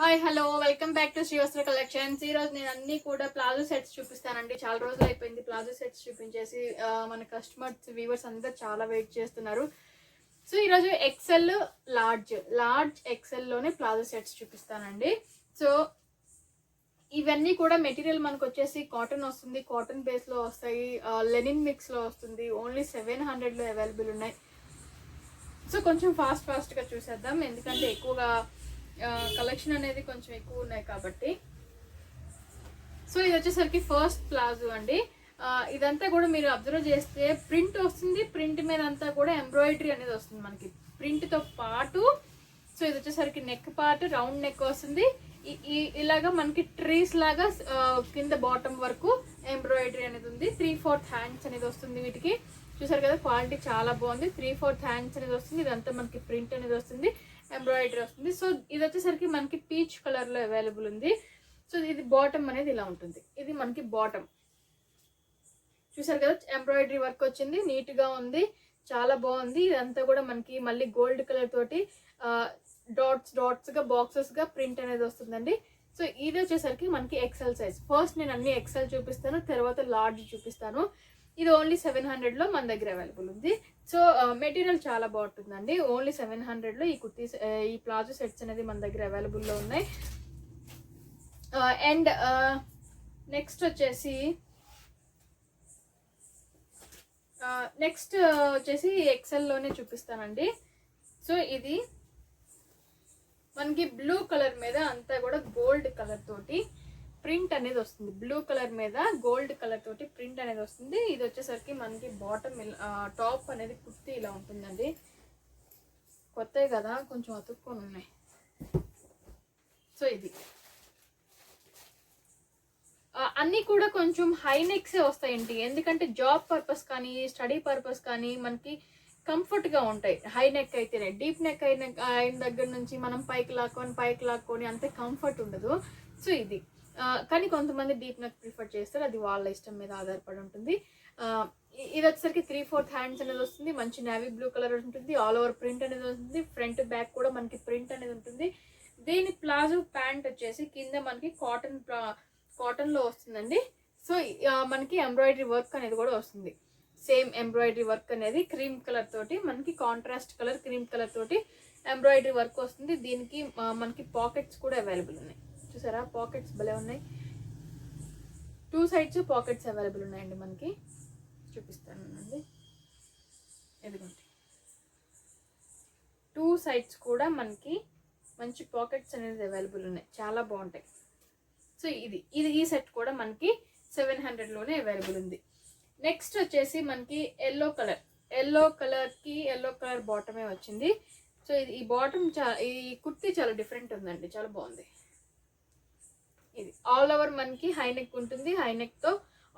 Hi hello welcome back to Srivastra collections. ఈ రోజు నేను అన్ని కూడా ప్లాజో సెట్స్ చూపిస్తానండి. చాలా రోజులు అయిపోయింది ప్లాజో సెట్స్ చూపించేసి. మన కస్టమర్స్ వ్యూవర్స్ అందరూ చాలా వెయిట్ చేస్తున్నారు. సో ఈరోజు ఎక్సెల్ లార్జ్ ఎక్సెల్లోనే ప్లాజో సెట్స్ చూపిస్తానండి. సో ఇవన్నీ కూడా మెటీరియల్ మనకు వచ్చేసి కాటన్ వస్తుంది, కాటన్ బేస్లో వస్తాయి, లెనిన్ మిక్స్లో వస్తుంది. ఓన్లీ 700లో అవైలబుల్ ఉన్నాయి. సో కొంచెం ఫాస్ట్గా చూసేద్దాం, ఎందుకంటే ఎక్కువగా కలెక్షన్ అనేది కొంచెం ఎక్కువ ఉన్నాయి కాబట్టి. సో ఇది వచ్చేసరికి ఫస్ట్ ప్లాజో అండి. ఇదంతా కూడా మీరు అబ్జర్వ్ చేస్తే ప్రింట్ వస్తుంది, ప్రింట్ మీద అంతా కూడా ఎంబ్రాయిడరీ అనేది వస్తుంది మనకి ప్రింట్తో పాటు. సో ఇది వచ్చేసరికి నెక్ పార్ట్ రౌండ్ నెక్ వస్తుంది. ఇలాగా మనకి ట్రీస్ లాగా కింద బాటమ్ వరకు ఎంబ్రాయిడరీ అనేది ఉంది. 3/4 హ్యాండ్స్ అనేది వస్తుంది వీటికి. చూసారు కదా, క్వాలిటీ చాలా బాగుంది. 3/4 హ్యాండ్స్ అనేది వస్తుంది. ఇదంతా మనకి ప్రింట్ అనేది వస్తుంది, ఎంబ్రాయిడరీ వస్తుంది. సో ఇది వచ్చేసరికి మనకి పీచ్ కలర్లో అవైలబుల్ ఉంది. సో ఇది బాటమ్ అనేది ఇలా ఉంటుంది. ఇది మనకి బాటమ్. చూసారు కదా, ఎంబ్రాయిడరీ వర్క్ వచ్చింది, నీట్గా ఉంది, చాలా బాగుంది. ఇదంతా కూడా మనకి మళ్ళీ గోల్డ్ కలర్ తోటి డాట్స్గా బాక్సెస్గా ప్రింట్ అనేది వస్తుందండి. సో ఇది వచ్చేసరికి మనకి ఎక్సెల్ సైజ్. ఫస్ట్ నేను అన్ని ఎక్సెల్ చూపిస్తాను, తర్వాత లార్జ్ చూపిస్తాను. ఇది ఓన్లీ 700లో మన దగ్గర అవైలబుల్ ఉంది. సో మెటీరియల్ చాలా బాగుంటుందండి. ఓన్లీ 700లో ఈ కుర్తీస్, ఈ ప్లాజో సెట్స్ అనేది మన దగ్గర అవైలబుల్లో ఉన్నాయి. అండ్ నెక్స్ట్ వచ్చేసి ఎక్సెల్లోనే చూపిస్తానండి. సో ఇది మనకి బ్లూ కలర్ మీద అంతా కూడా గోల్డ్ కలర్ తోటి ప్రింట్ అనేది వస్తుంది. బ్లూ కలర్ మీద గోల్డ్ కలర్ తోటి ప్రింట్ అనేది వస్తుంది. ఇది వచ్చేసరికి మనకి బాటమ్ టాప్ అనేది కుర్తీ ఇలా ఉంటుందండి. కొత్తవి కదా, కొంచెం అతుక్కొని ఉన్నాయి. సో ఇది అన్నీ కూడా కొంచెం హై నెక్సే వస్తాయండి, ఎందుకంటే జాబ్ పర్పస్ కానీ స్టడీ పర్పస్ కానీ మనకి కంఫర్ట్గా ఉంటాయి. హై నెక్ అయితేనే, డీప్ నెక్ అయిన దగ్గర నుంచి మనం పైకి లాక్కొని అంతే కంఫర్ట్ ఉండదు. సో ఇది కానీ కొంతమంది డీప్ నెక్ ప్రిఫర్ చేస్తారు, అది వాళ్ళ ఇష్టం మీద ఆధారపడి ఉంటుంది. ఇది వచ్చేసరికి 3/4 హ్యాండ్స్ అనేది వస్తుంది. మంచి నేవీ బ్లూ కలర్ ఉంటుంది. ఆల్ ఓవర్ ప్రింట్ అనేది వస్తుంది. ఫ్రంట్ బ్యాక్ కూడా మనకి ప్రింట్ అనేది ఉంటుంది. దీని ప్లాజో ప్యాంట్ వచ్చేసి కింద మనకి కాటన్లో వస్తుందండి. సో మనకి ఎంబ్రాయిడరీ వర్క్ అనేది కూడా వస్తుంది. సేమ్ ఎంబ్రాయిడరీ వర్క్ అనేది క్రీమ్ కలర్ తోటి, మనకి కాంట్రాస్ట్ కలర్ క్రీమ్ కలర్ తోటి ఎంబ్రాయిడరీ వర్క్ వస్తుంది. దీనికి మనకి పాకెట్స్ కూడా అవైలబుల్ ఉన్నాయి. చూసారా, పాకెట్స్ భలే ఉన్నాయి. 2 సైడ్స్ పాకెట్స్ అవైలబుల్ ఉన్నాయండి మనకి. చూపిస్తానండి, ఎదుగుంటే 2 సైడ్స్ కూడా మనకి మంచి పాకెట్స్ అనేది అవైలబుల్ ఉన్నాయి, చాలా బాగుంటాయి. సో ఈ సెట్ కూడా మనకి 700లోనే అవైలబుల్ ఉంది. నెక్స్ట్ వచ్చేసి మనకి ఎల్లో కలర్ బాటమే వచ్చింది. సో ఈ బాటమ్ ఈ కుర్తీ చాలా డిఫరెంట్ ఉందండి, చాలా బాగుంది. ఇది ఆల్ ఓవర్ మనకి హై నెక్ ఉంటుంది. హై నెక్తో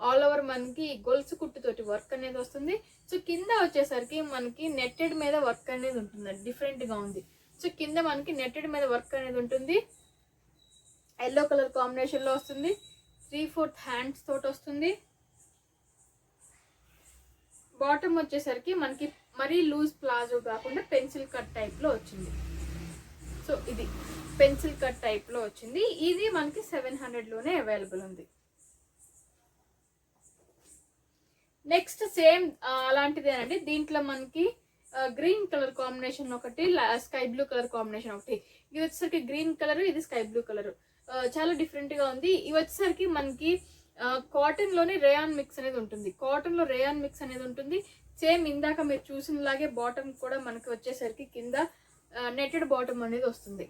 ఆల్ ఓవర్ మనకి గొలుసు కుట్టుతోటి వర్క్ అనేది వస్తుంది. సో కింద వచ్చేసరికి మనకి నెట్టెడ్ మీద వర్క్ అనేది ఉంటుందండి, డిఫరెంట్గా ఉంది. సో కింద మనకి నెట్టెడ్ మీద వర్క్ అనేది ఉంటుంది. ఎల్లో కలర్ కాంబినేషన్లో వస్తుంది. 3/4 హ్యాండ్స్ తోటి వస్తుంది. బాటమ్ వచ్చేసరికి మనకి మరీ లూజ్ ప్లాజో కాకుండా పెన్సిల్ కట్ టైప్లో వచ్చింది. సో ఇది పెన్సిల్ కట్ టైప్లో వచ్చింది. ఇది మనకి 700లోనే అవైలబుల్ ఉంది. నెక్స్ట్ సేమ్ అలాంటిదేనండి. దీంట్లో మనకి గ్రీన్ కలర్ కాంబినేషన్ ఒకటి, స్కై బ్లూ కలర్ కాంబినేషన్ ఒకటి. ఇది వచ్చేసరికి గ్రీన్ కలర్, ఇది స్కై బ్లూ కలర్. చాలా డిఫరెంట్గా ఉంది. ఇవి వచ్చేసరికి మనకి కాటన్లోనే రేయాన్ మిక్స్ అనేది ఉంటుంది. కాటన్లో రేయాన్ మిక్స్ అనేది ఉంటుంది. సేమ్ ఇందాక మీరు చూసినలాగే బాటమ్ కూడా మనకి వచ్చేసరికి కింద నెట్టెడ్ బాటమ్ అనేది వస్తుంది.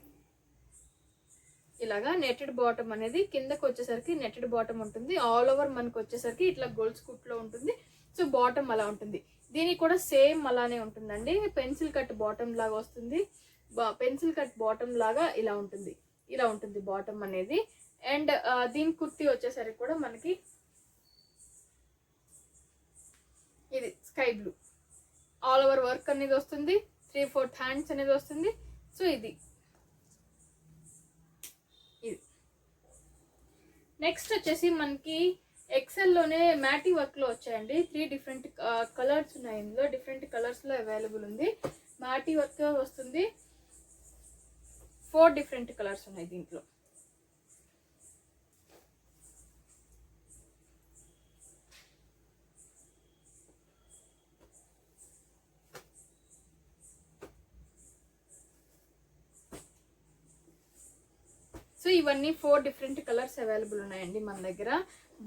ఇలాగా నెట్టెడ్ బాటమ్ అనేది కిందకు వచ్చేసరికి నెట్టెడ్ బాటమ్ ఉంటుంది. ఆల్ ఓవర్ మనకు వచ్చేసరికి ఇట్లా గోల్డ్ స్కూట్లో ఉంటుంది. సో బాటమ్ అలా ఉంటుంది. దీనికి కూడా సేమ్ అలానే ఉంటుందండి. పెన్సిల్ కట్ బాటమ్ లాగా వస్తుంది. పెన్సిల్ కట్ బాటమ్ లాగా ఇలా ఉంటుంది బాటమ్ అనేది. అండ్ దీని కుర్తీ వచ్చేసరికి కూడా మనకి ఇది sky blue all over work అనేది వస్తుంది. 3/4 హ్యాండ్స్ అనేది వస్తుంది. సో ఇది నెక్స్ట్ వచ్చేసి మనకి ఎక్సెల్లోనే మ్యాటీ వర్క్లో వచ్చాయండి. 3 డిఫరెంట్ కలర్స్ ఉన్నాయి. ఇందులో డిఫరెంట్ కలర్స్లో అవైలబుల్ ఉంది. మ్యాటీ వర్క్ వస్తుంది. 4 డిఫరెంట్ కలర్స్ ఉన్నాయి దీంట్లో. సో ఇవన్నీ 4 డిఫరెంట్ కలర్స్ అవైలబుల్ ఉన్నాయండి మన దగ్గర.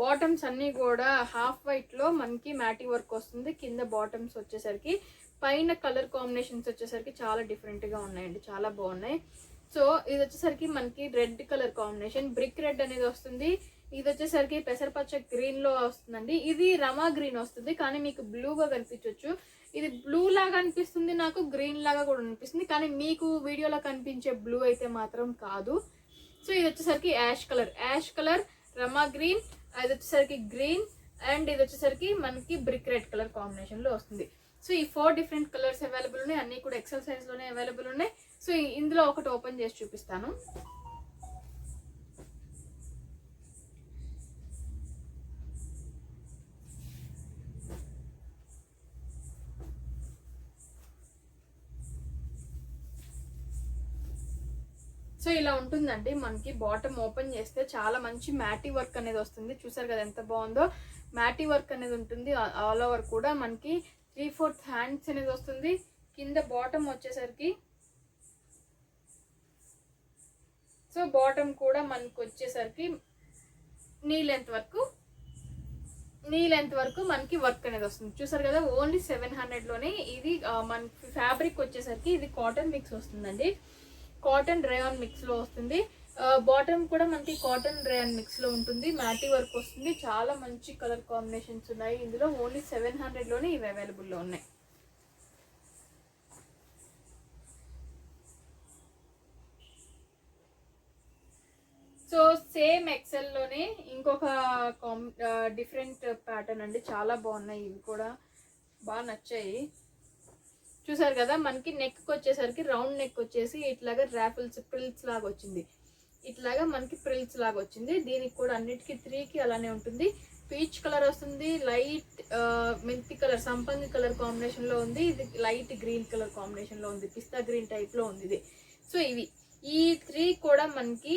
బాటమ్స్ అన్నీ కూడా హాఫ్ వైట్లో మనకి మ్యాటీ వర్క్ వస్తుంది. కింద బాటమ్స్ వచ్చేసరికి పైన కలర్ కాంబినేషన్స్ వచ్చేసరికి చాలా డిఫరెంట్గా ఉన్నాయండి, చాలా బాగున్నాయి. సో ఇది వచ్చేసరికి మనకి red colour combination, brick red అనేది వస్తుంది. ఇది వచ్చేసరికి పెసరపచ్చ గ్రీన్లో వస్తుందండి. ఇది రమా గ్రీన్ వస్తుంది, కానీ మీకు బ్లూగా కనిపించవచ్చు. ఇది బ్లూ లాగా అనిపిస్తుంది, నాకు గ్రీన్ లాగా కూడా అనిపిస్తుంది, కానీ మీకు వీడియోలో కనిపించే బ్లూ అయితే మాత్రం కాదు. సో ఇది వచ్చేసరికి యాష్ కలర్ రమా గ్రీన్, ఇది వచ్చేసరికి గ్రీన్, అండ్ ఇది వచ్చేసరికి మనకి బ్రిక్ రెడ్ కలర్ కాంబినేషన్లో వస్తుంది. సో ఈ 4 డిఫరెంట్ కలర్స్ అవైలబుల్ ఉన్నాయి, అన్నీ కూడా ఎక్సెల్ సైజ్లోనే అవైలబుల్ ఉన్నాయి. సో ఇందులో ఒకటి ఓపెన్ చేసి చూపిస్తాను. సో ఇలా ఉంటుందండి మనకి. బాటమ్ ఓపెన్ చేస్తే చాలా మంచి మ్యాటీ వర్క్ అనేది వస్తుంది. చూసారు కదా ఎంత బాగుందో, మ్యాటీ వర్క్ అనేది ఉంటుంది. ఆల్ ఓవర్ కూడా మనకి 3/4 హ్యాండ్స్ అనేది వస్తుంది. కింద బాటమ్ వచ్చేసరికి, సో బాటమ్ కూడా మనకి వచ్చేసరికి నీ లెంత్ వరకు మనకి వర్క్ అనేది వస్తుంది. చూసారు కదా, ఓన్లీ 700లోనే. ఇది మనకి ఫ్యాబ్రిక్ వచ్చేసరికి ఇది కాటన్ మిక్స్ వస్తుందండి, కాటన్ రేయాన్ మిక్స్లో వస్తుంది. బాటమ్ కూడా మనకి కాటన్ రేయాన్ మిక్స్లో ఉంటుంది. మ్యాటీ వర్క్ వస్తుంది. చాలా మంచి కలర్ కాంబినేషన్స్ ఉన్నాయి ఇందులో. ఓన్లీ 700లోనే ఇవి అవైలబుల్లో ఉన్నాయి. సో సేమ్ ఎక్సెల్లోనే ఇంకొక డిఫరెంట్ ప్యాటర్న్ అండి, చాలా బాగున్నాయి. ఇవి కూడా బాగా నచ్చాయి. చూసారు కదా, మనకి నెక్ వచ్చేసరికి రౌండ్ నెక్ వచ్చేసి ఇట్లాగా ర్యాపిల్స్ ప్రిల్స్ లాగా వచ్చింది. ఇట్లాగా మనకి ప్రిల్స్ లాగా వచ్చింది. దీనికి కూడా అన్నిటికీ 3కి అలానే ఉంటుంది. పీచ్ కలర్ వస్తుంది, లైట్ మెంతి కలర్ సంపంగి కలర్ కాంబినేషన్లో ఉంది. ఇది లైట్ గ్రీన్ కలర్ కాంబినేషన్లో ఉంది, పిస్తా గ్రీన్ టైప్లో ఉంది ఇది. సో ఈ 3 కూడా మనకి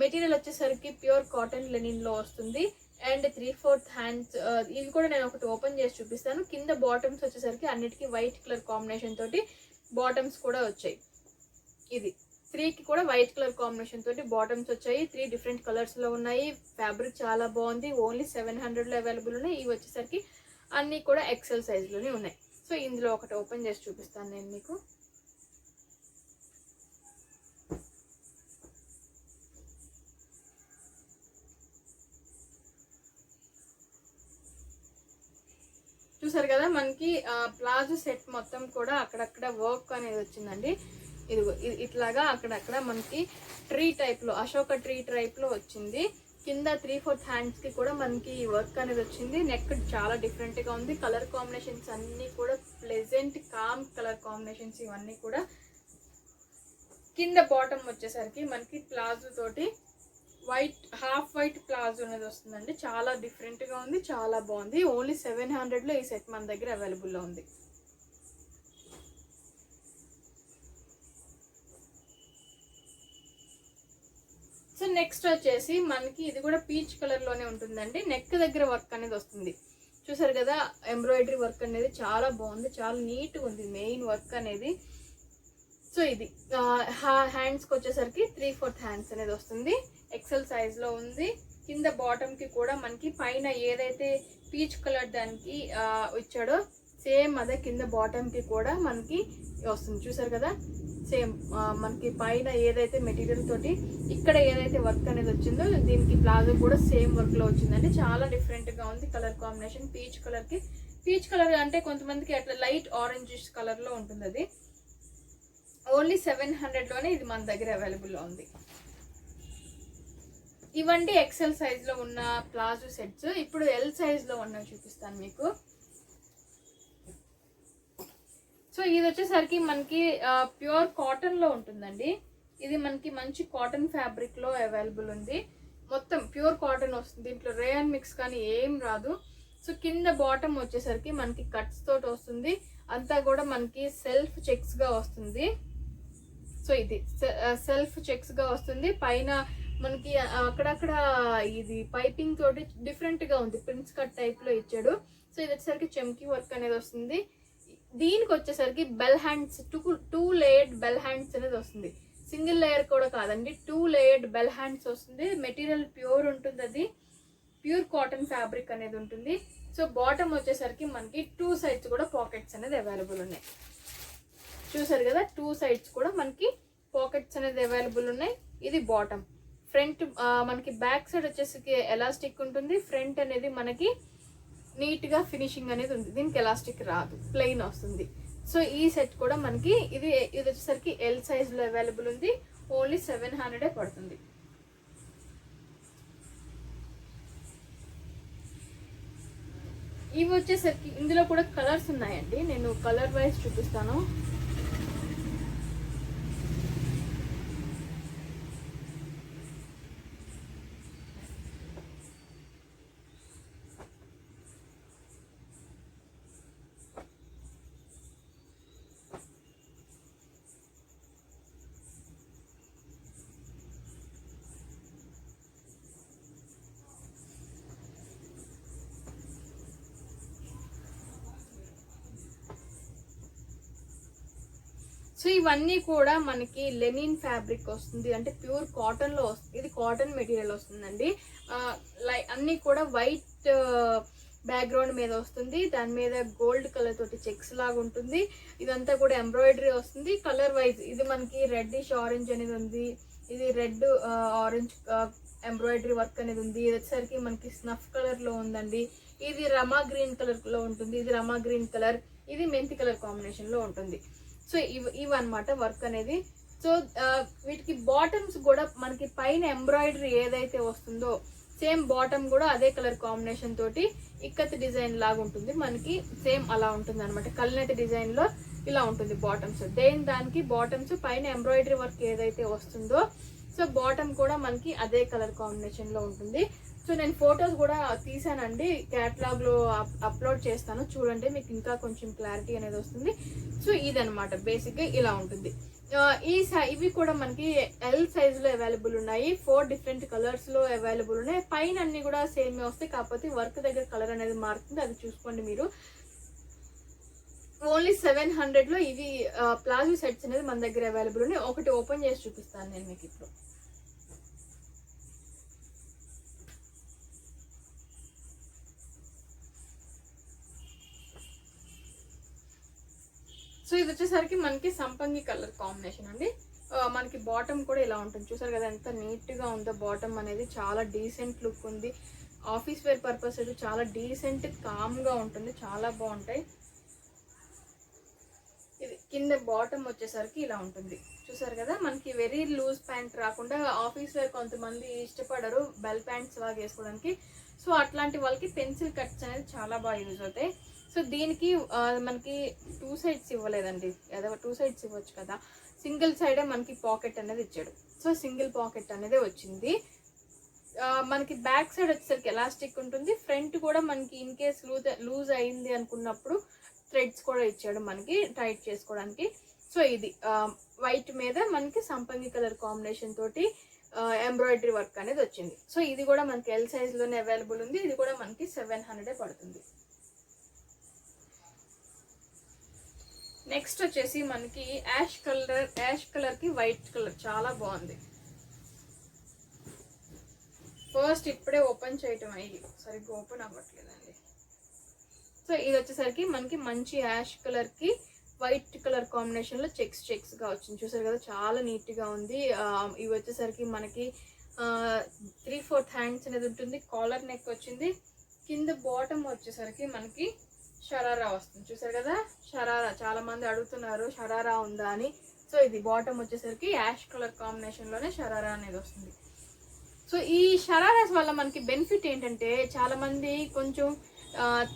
మెటీరియల్ వచ్చేసరికి ప్యూర్ కాటన్ లెనిన్లో వస్తుంది. And 3/4 hands. ఇది కూడా నేను ఒకటి ఓపెన్ చేసి చూపిస్తాను. కింద బాటమ్స్ వచ్చేసరికి అన్నిటికీ వైట్ కలర్ కాంబినేషన్ తోటి బాటమ్స్ కూడా వచ్చాయి. ఇది 3కి కూడా వైట్ కలర్ కాంబినేషన్ తోటి బాటమ్స్ వచ్చాయి. 3 డిఫరెంట్ కలర్స్లో ఉన్నాయి. ఫ్యాబ్రిక్ చాలా బాగుంది. ఓన్లీ 700లో అవైలబుల్ ఉన్నాయి. ఇవి వచ్చేసరికి అన్నీ కూడా ఎక్సెల్ సైజ్లోనే ఉన్నాయి. సో ఇందులో ఒకటి ఓపెన్ చేసి చూపిస్తాను నేను మీకు. చూసారు కదా, మనకి ప్లాజో సెట్ మొత్తం కూడా అక్కడక్కడ వర్క్ అనేది వచ్చిందండి. ఇదిగో ఇట్లాగా అక్కడక్కడ మనకి ట్రీ టైప్లో, అశోక ట్రీ టైప్లో వచ్చింది. కింద 3/4 హ్యాండ్స్కి కూడా మనకి వర్క్ అనేది వచ్చింది. నెక్ చాలా డిఫరెంట్గా ఉంది. కలర్ కాంబినేషన్స్ అన్నీ కూడా ప్లెజెంట్ కామ్ కలర్ కాంబినేషన్స్ ఇవన్నీ కూడా. కింద బాటమ్ వచ్చేసరికి మనకి ప్లాజో తోటి వైట్ హాఫ్ వైట్ ప్లాజో అనేది వస్తుందండి. చాలా డిఫరెంట్గా ఉంది, చాలా బాగుంది. ఓన్లీ 700లో ఈ సెట్ మన దగ్గర అవైలబుల్లో ఉంది. సో నెక్స్ట్ వచ్చేసి మనకి ఇది కూడా పీచ్ కలర్లోనే ఉంటుందండి. నెక్ దగ్గర వర్క్ అనేది వస్తుంది. చూసారు కదా, ఎంబ్రాయిడరీ వర్క్ అనేది చాలా బాగుంది, చాలా నీట్గా ఉంది మెయిన్ వర్క్ అనేది. సో ఇది హ్యాండ్స్కి వచ్చేసరికి 3/4 హ్యాండ్స్ అనేది వస్తుంది. ఎక్సెల్ సైజ్లో ఉంది. కింద బాటమ్కి కూడా మనకి పైన ఏదైతే పీచ్ కలర్ దానికి ఇచ్చాడో సేమ్ అదే కింద బాటమ్కి కూడా మనకి వస్తుంది. చూసారు కదా, సేమ్ మనకి పైన ఏదైతే మెటీరియల్ తోటి ఇక్కడ ఏదైతే వర్క్ అనేది వచ్చిందో దీనికి ప్లాజో కూడా సేమ్ వర్క్లో వచ్చిందండి. చాలా డిఫరెంట్గా ఉంది కలర్ కాంబినేషన్. పీచ్ కలర్ అంటే కొంతమందికి అట్లా లైట్ ఆరెంజ్ కలర్లో ఉంటుంది. అది ఓన్లీ 700లోనే ఇది మన దగ్గర అవైలబుల్లో ఉంది. ఇవండి ఎక్సెల్ సైజ్లో ఉన్న ప్లాజో సెట్స్. ఇప్పుడు ఎల్ సైజ్లో ఉన్నవి చూపిస్తాను మీకు. సో ఇది వచ్చేసరికి మనకి ప్యూర్ కాటన్లో ఉంటుందండి. ఇది మనకి మంచి కాటన్ ఫ్యాబ్రిక్లో అవైలబుల్ ఉంది. మొత్తం ప్యూర్ కాటన్ వస్తుంది. దీంట్లో రేయాన్ మిక్స్ కానీ ఏం రాదు. సో కింద బాటమ్ వచ్చేసరికి మనకి కట్స్ తోటి వస్తుంది. అంతా కూడా మనకి సెల్ఫ్ చెక్స్గా వస్తుంది. సో ఇది సెల్ఫ్ చెక్స్గా వస్తుంది. పైన మనకి అక్కడక్కడ ఇది పైపింగ్ తోటి డిఫరెంట్గా ఉంది, ప్రిన్స్ కట్ టైప్లో ఇచ్చాడు. సో ఇది వచ్చేసరికి చెమ్కీ వర్క్ అనేది వస్తుంది. దీనికి వచ్చేసరికి bell hands, two layered bell hands అనేది వస్తుంది. సింగిల్ లేయర్ కూడా కాదండి, 2 లేయర్డ్ బెల్ హ్యాండ్స్ వస్తుంది. మెటీరియల్ ప్యూర్ ఉంటుంది, అది ప్యూర్ కాటన్ ఫ్యాబ్రిక్ అనేది ఉంటుంది. సో బాటమ్ వచ్చేసరికి మనకి 2 సైడ్స్ కూడా పాకెట్స్ అనేది అవైలబుల్ ఉన్నాయి. చూసారు కదా, 2 సైడ్స్ కూడా మనకి పాకెట్స్ అనేది అవైలబుల్ ఉన్నాయి. ఇది బాటమ్. ఫ్రంట్ మనకి బ్యాక్ సైడ్ వచ్చేసరికి ఎలాస్టిక్ ఉంటుంది. ఫ్రంట్ అనేది మనకి నీట్గా ఫినిషింగ్ అనేది ఉంది. దీనికి ఎలాస్టిక్ రాదు, ప్లెయిన్ వస్తుంది. సో ఈ సెట్ కూడా మనకి ఇది వచ్చేసరికి ఎల్ సైజ్లో అవైలబుల్ ఉంది. ఓన్లీ 700 పడుతుంది. ఇవి వచ్చేసరికి ఇందులో కూడా కలర్స్ ఉన్నాయండి, నేను కలర్ వైజ్ చూపిస్తాను. సో ఇవన్నీ కూడా మనకి లెనిన్ ఫ్యాబ్రిక్ వస్తుంది, అంటే ప్యూర్ కాటన్లో వస్తుంది. ఇది కాటన్ మెటీరియల్ వస్తుందండి. అన్నీ కూడా వైట్ బ్యాక్గ్రౌండ్ మీద వస్తుంది. దాని మీద గోల్డ్ కలర్ తోటి చెక్స్ లాగా ఉంటుంది. ఇదంతా కూడా ఎంబ్రాయిడరీ వస్తుంది. కలర్ వైజ్ ఇది మనకి రెడ్డిష్ ఆరెంజ్ అనేది ఉంది. ఇది రెడ్ ఆరెంజ్ ఎంబ్రాయిడరీ వర్క్ అనేది ఉంది. ఇది వచ్చేసరికి మనకి స్నఫ్ కలర్లో ఉందండి. ఇది రమా గ్రీన్ కలర్లో ఉంటుంది. ఇది రమా గ్రీన్ కలర్, ఇది మెంతి కలర్ కాంబినేషన్లో ఉంటుంది. సో ఇవన్నమాట వర్క్ అనేది. సో వీటికి బాటమ్స్ కూడా మనకి పైన ఎంబ్రాయిడరీ ఏదైతే వస్తుందో సేమ్ బాటమ్ కూడా అదే కలర్ కాంబినేషన్ తోటి ఇక్కత్ డిజైన్ లాగా ఉంటుంది. మనకి సేమ్ అలా ఉంటుంది అనమాట. కల్నేత డిజైన్లో ఇలా ఉంటుంది బాటమ్స్. దానికి బాటమ్స్ పైన ఎంబ్రాయిడరీ వర్క్ ఏదైతే వస్తుందో సో బాటమ్ కూడా మనకి అదే కలర్ కాంబినేషన్లో ఉంటుంది. సో నేను ఫొటోస్ కూడా తీసానండి, క్యాటలాగ్లో అప్లోడ్ చేస్తాను, చూడండి, మీకు ఇంకా కొంచెం క్లారిటీ అనేది వస్తుంది. సో ఇదనమాట బేసిక్గా ఇలా ఉంటుంది. ఇవి కూడా మనకి ఎల్ సైజులో అవైలబుల్ ఉన్నాయి. 4 డిఫరెంట్ కలర్స్లో అవైలబుల్ ఉన్నాయి. పైన అన్ని కూడా సేమే వస్తాయి, కాకపోతే వర్క్ దగ్గర కలర్ అనేది మారుతుంది, అది చూసుకోండి మీరు. ఓన్లీ 700లో ఇవి ప్లాజో సెట్స్ అనేది మన దగ్గర అవైలబుల్ ఉన్నాయి. ఒకటి ఓపెన్ చేసి చూపిస్తాను నేను మీకు ఇప్పుడు. సో ఇది వచ్చేసరికి మనకి సంపంగి కలర్ కాంబినేషన్ అండి. మనకి బాటమ్ కూడా ఇలా ఉంటుంది. చూసారు కదా ఎంత నీట్గా ఉందో బాటమ్ అనేది, చాలా డీసెంట్ లుక్ ఉంది. ఆఫీస్ వేర్ పర్పస్ అయితే చాలా డీసెంట్ కామ్గా ఉంటుంది, చాలా బాగుంటాయి. ఇది కింద బాటమ్ వచ్చేసరికి ఇలా ఉంటుంది. చూసారు కదా, మనకి వెరీ లూజ్ ప్యాంట్ రాకుండా, ఆఫీస్ వేర్ కొంతమంది ఇష్టపడరు బెల్ ప్యాంట్స్ లాగా వేసుకోవడానికి. సో అట్లాంటి వాళ్ళకి పెన్సిల్ కట్స్ అనేది చాలా బాగా యూజ్ అవుతాయి. సో దీనికి మనకి 2 సైడ్స్ ఇవ్వలేదండి, ఏదో 2 సైడ్స్ ఇవ్వచ్చు కదా, సింగిల్ సైడే మనకి పాకెట్ అనేది ఇచ్చాడు. సో సింగిల్ పాకెట్ అనేది వచ్చింది. మనకి బ్యాక్ సైడ్ వచ్చేసరికి ఎలాస్టిక్ ఉంటుంది. ఫ్రంట్ కూడా మనకి ఇన్ కేస్ లూజ్ అయింది అనుకున్నప్పుడు థ్రెడ్స్ కూడా ఇచ్చాడు మనకి టైట్ చేసుకోవడానికి. సో ఇది వైట్ మీద మనకి సంపంగి కలర్ కాంబినేషన్ తోటి ఎంబ్రాయిడరీ వర్క్ అనేది వచ్చింది. సో ఇది కూడా మనకి ఎల్ సైజ్లోనే అవైలబుల్ ఉంది. ఇది కూడా మనకి 700 పడుతుంది. నెక్స్ట్ వచ్చేసి మనకి యాష్ కలర్కి వైట్ కలర్ చాలా బాగుంది. ఫస్ట్ ఇప్పుడే ఓపెన్ చేయటం అయ్యి సరిగ్గా ఓపెన్ అవ్వట్లేదండి. సో ఇది వచ్చేసరికి మనకి మంచి యాష్ కలర్కి వైట్ కలర్ కాంబినేషన్లో చెక్స్గా వచ్చింది. చూసారు కదా, చాలా నీట్గా ఉంది. ఇవి వచ్చేసరికి మనకి 3/4 హ్యాండ్స్ అనేది ఉంటుంది. కాలర్ నెక్ వచ్చింది. కింద బాటమ్ వచ్చేసరికి మనకి షరారా వస్తుంది. చూసారు కదా, షరారా చాలా మంది అడుగుతున్నారు షరారా ఉందా అని. సో ఇది బాటమ్ వచ్చేసరికి యాష్ కలర్ కాంబినేషన్లోనే షరారా అనేది వస్తుంది. సో ఈ షరారాస్ వల్ల మనకి బెనిఫిట్ ఏంటంటే, చాలా మంది కొంచెం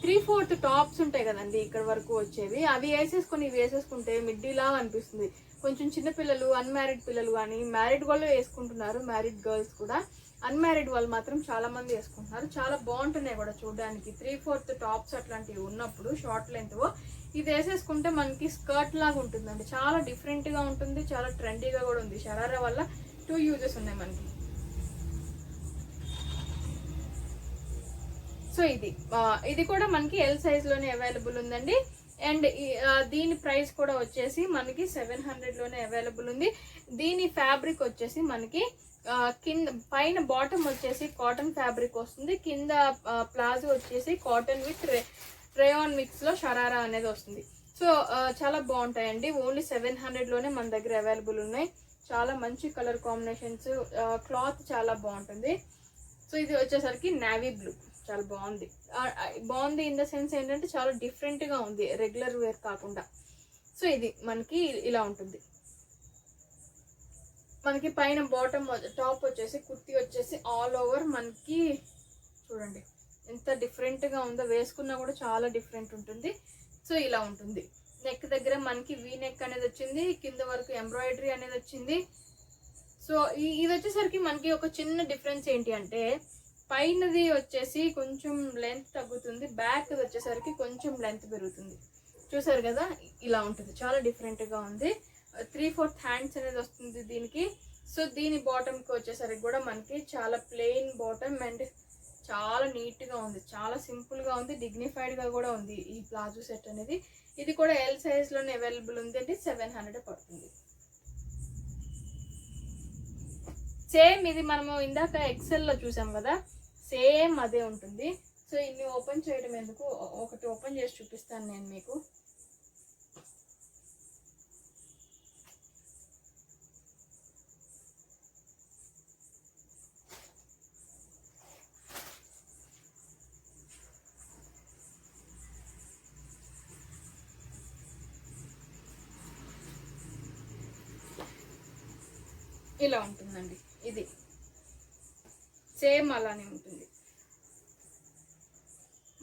3/4 టాప్స్ ఉంటాయి కదండి ఇక్కడ వరకు వచ్చేవి, అవి వేసేసుకొని ఇవి వేసేసుకుంటే మిడ్డీలాగా అనిపిస్తుంది. కొంచెం చిన్నపిల్లలు, అన్మ్యారీడ్ పిల్లలు కానీ, మ్యారీడ్ వాళ్ళు వేసుకుంటున్నారు, మ్యారీడ్ గర్ల్స్ కూడా. అన్మ్యారీడ్ వాళ్ళు మాత్రం చాలా మంది వేసుకుంటున్నారు. చాలా బాగుంటున్నాయి కూడా చూడడానికి. 3/4 టాప్స్ అట్లాంటివి ఉన్నప్పుడు షార్ట్ లెంత్ ఇది వేసేసుకుంటే మనకి స్కర్ట్ లాగా ఉంటుందండి. చాలా డిఫరెంట్గా ఉంటుంది, చాలా ట్రెండీగా కూడా ఉంది. షరారా వల్ల 2 యూజెస్ ఉన్నాయి మనకి. సో ఇది కూడా మనకి ఎల్ సైజ్లోనే అవైలబుల్ ఉందండి. అండ్ దీని ప్రైస్ కూడా వచ్చేసి మనకి 700లోనే అవైలబుల్ ఉంది. దీని ఫ్యాబ్రిక్ వచ్చేసి మనకి కింద పైన బాటమ్ వచ్చేసి కాటన్ ఫ్యాబ్రిక్ వస్తుంది, కింద ప్లాజో వచ్చేసి కాటన్ విత్ రేయాన్ మిక్స్లో షరారా అనేది వస్తుంది. సో చాలా బాగుంటాయండి. ఓన్లీ 700లోనే మన దగ్గర అవైలబుల్ ఉన్నాయి. చాలా మంచి కలర్ కాంబినేషన్స్, క్లాత్ చాలా బాగుంటుంది. సో ఇది వచ్చేసరికి నావీ బ్లూ, చాలా బాగుంది ఇన్ ద సెన్స్ ఏంటంటే చాలా డిఫరెంట్గా ఉంది, రెగ్యులర్ వేర్ కాకుండా. సో ఇది మనకి ఇలా ఉంటుంది. మనకి పైన బాటమ్ టాప్ వచ్చేసి కుర్తీ వచ్చేసి ఆల్ ఓవర్ మనకి చూడండి ఎంత డిఫరెంట్గా ఉందో, వేసుకున్నా కూడా చాలా డిఫరెంట్ ఉంటుంది. సో ఇలా ఉంటుంది. నెక్ దగ్గర మనకి వీ నెక్ అనేది వచ్చింది, కింద వరకు ఎంబ్రాయిడరీ అనేది వచ్చింది. సో ఇది వచ్చేసరికి మనకి ఒక చిన్న డిఫరెన్స్ ఏంటి అంటే పైనది వచ్చేసి కొంచెం లెంత్ తగ్గుతుంది, బ్యాక్ వచ్చేసరికి కొంచెం లెంత్ పెరుగుతుంది. చూసారు కదా, ఇలా ఉంటుంది. చాలా డిఫరెంట్గా ఉంది. 3/4 హ్యాండ్స్ అనేది వస్తుంది దీనికి. సో దీని బాటమ్కి వచ్చేసరికి కూడా మనకి చాలా ప్లెయిన్ బాటమ్ అండ్ చాలా నీట్గా ఉంది, చాలా సింపుల్గా ఉంది, డిగ్నిఫైడ్గా కూడా ఉంది ఈ ప్లాజో సెట్ అనేది. ఇది కూడా ఎల్ సైజ్లోనే అవైలబుల్ ఉంది అండి. 700 పడుతుంది. సేమ్ ఇది మనము ఇందాక ఎక్సెల్లో చూసాం కదా, సేమ్ అదే ఉంటుంది. సో ఇన్ని ఓపెన్ చేయడం ఎందుకు, ఒకటి ఓపెన్ చేసి చూపిస్తాను నేను మీకు. ఇలా ఉంటుందండి. ఇది సేమ్ అలానే ఉంటుంది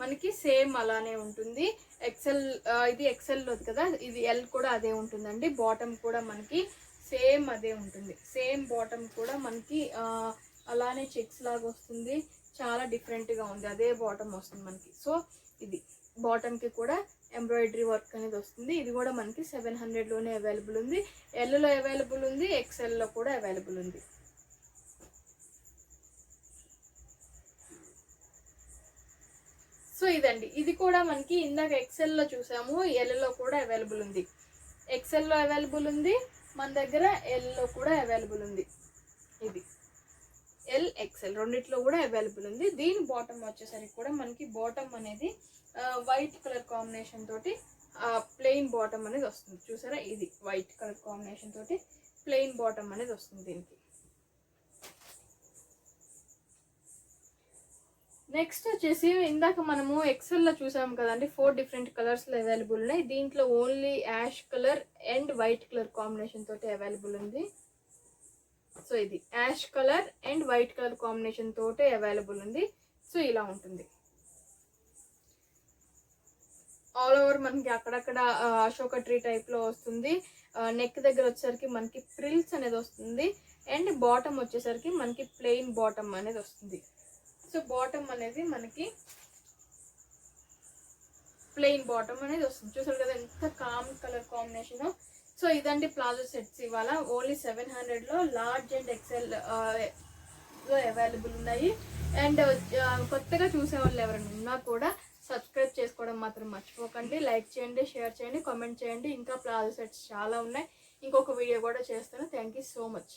మనకి, సేమ్ అలానే ఉంటుంది. ఎక్సెల్ ఇది ఎక్సెల్లో కదా, ఇది ఎల్ కూడా అదే ఉంటుందండి. బాటమ్ కూడా మనకి సేమ్ అదే ఉంటుంది. సేమ్ బాటమ్ కూడా మనకి అలానే చెక్స్ లాగా వస్తుంది. చాలా డిఫరెంట్గా ఉంది, అదే బాటమ్ వస్తుంది మనకి. సో ఇది బాటమ్కి కూడా ఎంబ్రాయిడరీ వర్క్ అనేది వస్తుంది. ఇది కూడా మనకి 700లోనే అవైలబుల్ ఉంది. ఎల్లో అవైలబుల్ ఉంది, ఎక్సెల్లో కూడా అవైలబుల్ ఉంది. సో ఇదండి, ఇది కూడా మనకి ఇందాక ఎక్సెల్లో చూసాము, ఎల్లో కూడా అవైలబుల్ ఉంది. ఎక్సెల్లో అవైలబుల్ ఉంది మన దగ్గర, ఎల్లో కూడా అవైలబుల్ ఉంది. ఇది ఎల్ ఎక్సెల్ రెండిట్లో కూడా అవైలబుల్ ఉంది. దీని బాటమ్ వచ్చేసరికి కూడా మనకి బాటమ్ అనేది వైట్ కలర్ కాంబినేషన్ తోటి ప్లెయిన్ బాటమ్ అనేది వస్తుంది. చూసారా, ఇది వైట్ కలర్ కాంబినేషన్ తోటి ప్లెయిన్ బాటమ్ అనేది వస్తుంది దీనికి. నెక్స్ట్ వచ్చేసి ఇందాక మనము ఎక్సెల్లో చూసాము కదండి, 4 డిఫరెంట్ కలర్స్లో అవైలబుల్ ఉన్నాయి. దీంట్లో only ash colour and white colour combination తోటి అవైలబుల్ ఉంది. సో ఇది ash colour and white colour combination తోటే అవైలబుల్ ఉంది. సో ఇలా ఉంటుంది. ఆల్ ఓవర్ మనకి అక్కడక్కడ అశోక ట్రీ టైప్లో వస్తుంది. నెక్ దగ్గర వచ్చేసరికి మనకి ప్రిల్స్ అనేది వస్తుంది. అండ్ బాటమ్ వచ్చేసరికి మనకి ప్లెయిన్ బాటమ్ అనేది వస్తుంది. సో బాటమ్ అనేది మనకి ప్లెయిన్ బాటమ్ అనేది వస్తుంది. చూసారు కదా ఎంత కామ్ కలర్ కాంబినేషన్. సో ఇదండి ప్లాజో సెట్స్ ఇవాళ ఓన్లీ 700లో లార్జ్ అండ్ ఎక్సెల్ లో అవైలబుల్ ఉన్నాయి. అండ్ కొత్తగా చూసే వాళ్ళు ఎవరైనా ఉన్నా కూడా సబ్స్క్రైబ్ చేసుకోవడం మాత్రం మర్చిపోకండి. లైక్ చేయండి, షేర్ చేయండి, కామెంట్ చేయండి. ఇంకా ప్లాజో సెట్స్ చాలా ఉన్నాయి. ఇంకొక వీడియో కూడా చేస్తాను. Thank you so much.